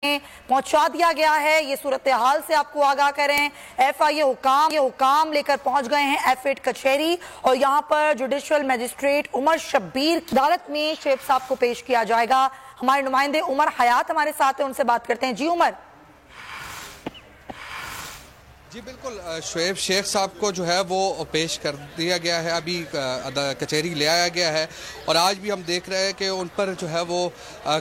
पहुंचा दिया गया है। ये सूरत हाल से आपको आगाह करें, FIA हुकाम लेकर पहुंच गए हैं F8 कचहरी और यहां पर जुडिशियल मजिस्ट्रेट उमर शब्बीर की अदालत में शुएब साहब को पेश किया जाएगा। हमारे नुमाइंदे उमर हयात हमारे साथ हैं, उनसे बात करते हैं। जी उमर। जी बिल्कुल, शुएब शेख साहब को जो है वो पेश कर दिया गया है, अभी कचहरी ले आया गया है और आज भी हम देख रहे हैं कि उन पर जो है वो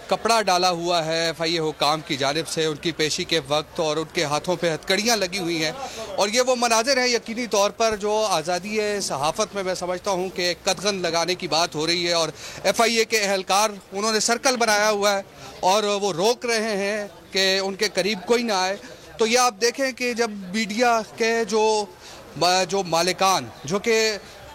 कपड़ा डाला हुआ है FIA हुकाम की जानिब से उनकी पेशी के वक्त, और उनके हाथों पे हथकड़ियाँ लगी हुई हैं और ये वो मनाजिर हैं यकीनी तौर पर जो आज़ादी सहाफ़त में मैं समझता हूँ कि कदगन लगाने की बात हो रही है। और FIA के अहलकार उन्होंने सर्कल बनाया हुआ है और वो रोक रहे हैं कि उनके करीब कोई ना आए। तो ये आप देखें कि जब मीडिया के जो मालिकान जो कि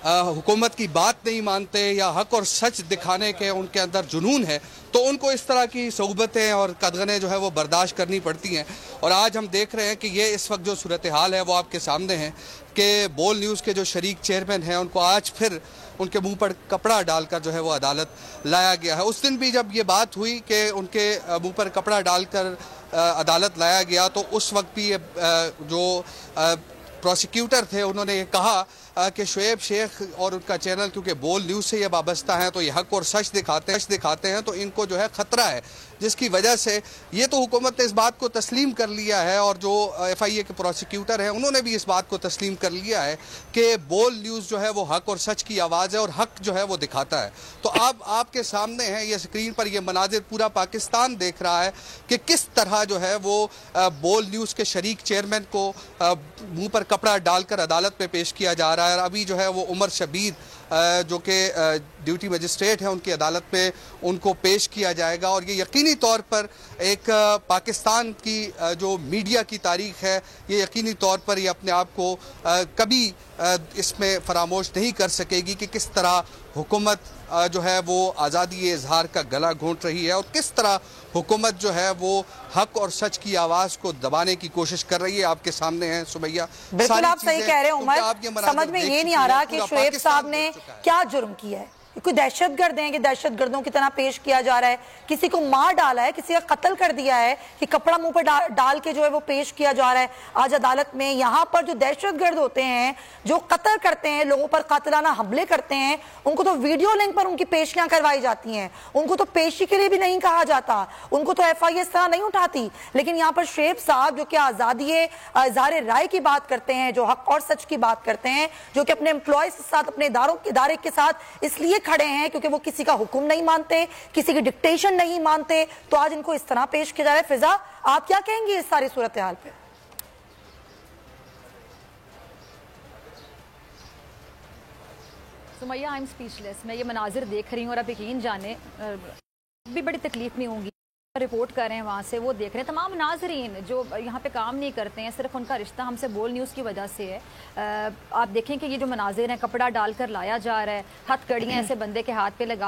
हुकूमत की बात नहीं मानते या हक और सच दिखाने के उनके अंदर जुनून है, तो उनको इस तरह की सोबतें और कदगनें जो है वो बर्दाश्त करनी पड़ती हैं। और आज हम देख रहे हैं कि ये इस वक्त जो सूरत हाल है वो आपके सामने है कि बोल न्यूज़ के जो शरीक चेयरमैन हैं उनको आज फिर उनके मुंह पर कपड़ा डालकर जो है वो अदालत लाया गया है। उस दिन भी जब ये बात हुई कि उनके मुंह पर कपड़ा डालकर अदालत लाया गया, तो उस वक्त भी ये जो प्रोसिक्यूटर थे उन्होंने ये कहा कि शुएब शेख और उनका चैनल क्योंकि बोल न्यूज़ से ये वाबस्ता हैं तो ये हक और सच दिखाते हैं तो इनको जो है ख़तरा है, जिसकी वजह से ये तो हुकूमत ने इस बात को तस्लीम कर लिया है और जो FIA के प्रोसिक्यूटर हैं उन्होंने भी इस बात को तस्लीम कर लिया है कि बोल न्यूज़ जो है वो हक और सच की आवाज़ है और हक जो है वो दिखाता है। तो अब आपके सामने है ये स्क्रीन पर ये मनाजिर पूरा पाकिस्तान देख रहा है कि किस तरह जो है वो बोल न्यूज़ के शरीक चेयरमैन को मुँह पर कपड़ा डालकर अदालत में पेश किया जा रहा है। अभी जो है वो उमर शब्बीर जो कि ड्यूटी मजिस्ट्रेट है उनकी अदालत में उनको पेश किया जाएगा। और ये यकीनी तौर पर एक पाकिस्तान की जो मीडिया की तारीख है ये यकीनी तौर पर ये अपने आप को कभी इसमें फरामोश नहीं कर सकेगी कि किस तरह हुकूमत जो है वो आज़ादी इजहार का गला घोंट रही है और किस तरह हुकूमत जो है वो हक और सच की आवाज़ को दबाने की कोशिश कर रही है। आपके सामने है सुमैया। बिल्कुल आप सही कह रहे हैं उमर, समझ में ये नहीं आ रहा कि शुएब साहब ने क्या जुर्म किया है। कोई दहशतगर्द हैं कि दहशतगर्दों की तरह पेश किया जा रहा है, किसी को मार डाला है, किसी का कत्ल कर दिया है कि कपड़ा मुंह पर डाल के जो है वो पेश किया जा रहा है आज अदालत में। यहाँ पर जो दहशतगर्द होते हैं, जो कत्ल करते हैं, लोगों पर कातिलाना हमले करते हैं, उनको तो वीडियो लिंक पर उनकी पेशियां करवाई जाती हैं, उनको तो पेशी के लिए भी नहीं कहा जाता, उनको तो FIA इस तरह नहीं उठाती। लेकिन यहाँ पर शुएब साहब जो कि आज़ादी इज़हार राय की बात करते हैं, जो हक और सच की बात करते हैं, जो कि अपने एम्प्लॉयज के साथ, अपने इदारे के साथ इसलिए खड़े हैं क्योंकि वो किसी का हुक्म नहीं मानते, किसी की डिक्टेशन नहीं मानते, तो आज इनको इस तरह पेश किया जा रहा है। फिजा, आप क्या कहेंगे इस सारी सूरत हाल पे? Sumaiya, I am speechless. मैं ये मनाजिर देख रही हूँ और आप यकीन जाने भी बड़ी तकलीफ में होंगी। रिपोर्ट कर रहे हैं वहाँ से, वो देख रहे हैं तमाम नाजरीन जो यहाँ पे काम नहीं करते हैं, सिर्फ उनका रिश्ता हमसे बोल न्यूज़ की वजह से है। आप देखें कि ये जो मनाजिर हैं, कपड़ा डालकर लाया जा रहा है, हथकड़ियाँ ऐसे बंदे के हाथ पे लगा